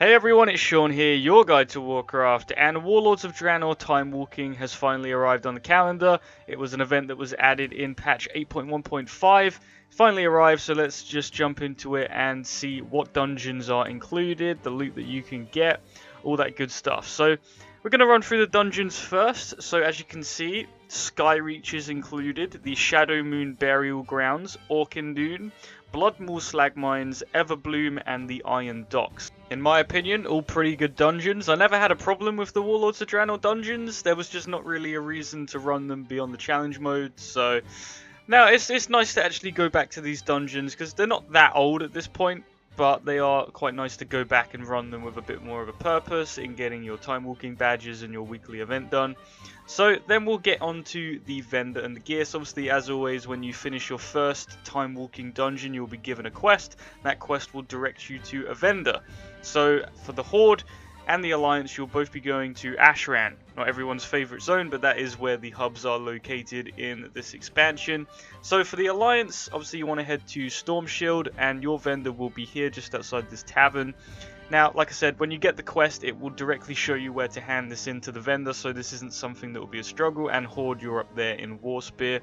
Hey everyone, it's Sean here, your guide to Warcraft, and Warlords of Draenor Timewalking has finally arrived on the calendar. It was an event that was added in patch 8.1.5. Finally arrived, so let's just jump into it and see what dungeons are included, the loot that you can get, all that good stuff. So we're going to run through the dungeons first. So as you can see, Skyreach is included, the Shadow Moon Burial Grounds, Orkindoon, Bloodmaw Slag Mines, Everbloom, and the Iron Docks. In my opinion, all pretty good dungeons. I never had a problem with the Warlords of Draenor dungeons. There was just not really a reason to run them beyond the challenge mode. So now it's nice to actually go back to these dungeons because they're not that old at this point, but they are quite nice to go back and run them with a bit more of a purpose in getting your time walking badges and your weekly event done. So then we'll get on to the vendor and the gear. So obviously, as always, when you finish your first time walking dungeon, you'll be given a quest. That quest will direct you to a vendor. So for the Horde and the Alliance, you'll both be going to Ashran. Not everyone's favourite zone, but that is where the hubs are located in this expansion. So for the Alliance, obviously you want to head to Stormshield, and your vendor will be here just outside this tavern. Now, like I said, when you get the quest, it will directly show you where to hand this in to the vendor, so this isn't something that will be a struggle, and Horde, you're up there in Warspear.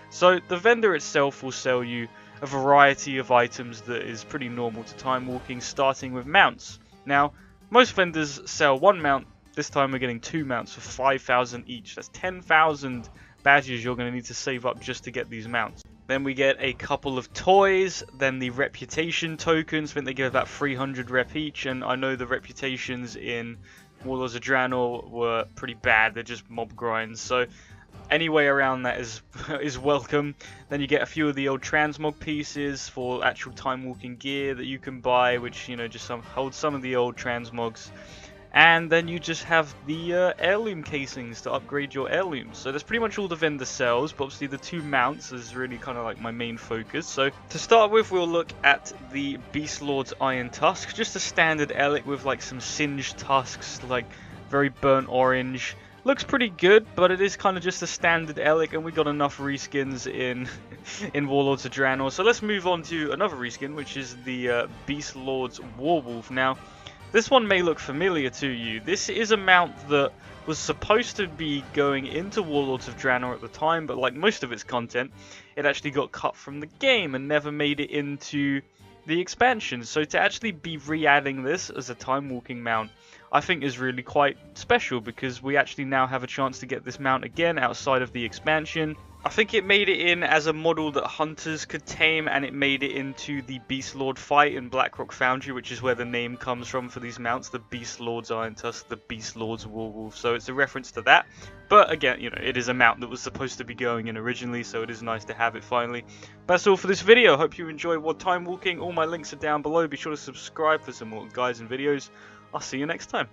So the vendor itself will sell you a variety of items that is pretty normal to time walking, starting with mounts. Now, most vendors sell one mount. This time we're getting two mounts for 5,000 each. That's 10,000 badges you're going to need to save up just to get these mounts. Then we get a couple of toys, then the reputation tokens. I think they give about 300 rep each, and I know the reputations in Warlords of Draenor were pretty bad. They're just mob grinds, so any way around that is welcome. Then you get a few of the old transmog pieces for actual time walking gear that you can buy, which, you know, just hold some of the old transmogs. And then you just have the heirloom casings to upgrade your heirlooms. So that's pretty much all the vendor sells, but obviously the two mounts is really kind of like my main focus. So to start with, we'll look at the Beast Lord's Iron Tusk. Just a standard Elic with like some singed tusks, like very burnt orange. Looks pretty good, but it is kind of just a standard Elic, and we got enough reskins in Warlords of Draenor. So let's move on to another reskin, which is the Beast Lord's Warwolf. Now, this one may look familiar to you. This is a mount that was supposed to be going into Warlords of Draenor at the time, but like most of its content, it actually got cut from the game and never made it into the expansion. So to actually be re-adding this as a time walking mount, I think is really quite special, because we actually now have a chance to get this mount again outside of the expansion. I think it made it in as a model that hunters could tame, and it made it into the Beast Lord fight in Blackrock Foundry, which is where the name comes from for these mounts, the Beast Lord's Iron Tusk, the Beast Lord's Warwolf. So it's a reference to that. But again, you know, it is a mount that was supposed to be going in originally, so it is nice to have it finally. That's all for this video. Hope you enjoy WoD Timewalking. All my links are down below. Be sure to subscribe for some more guides and videos. I'll see you next time.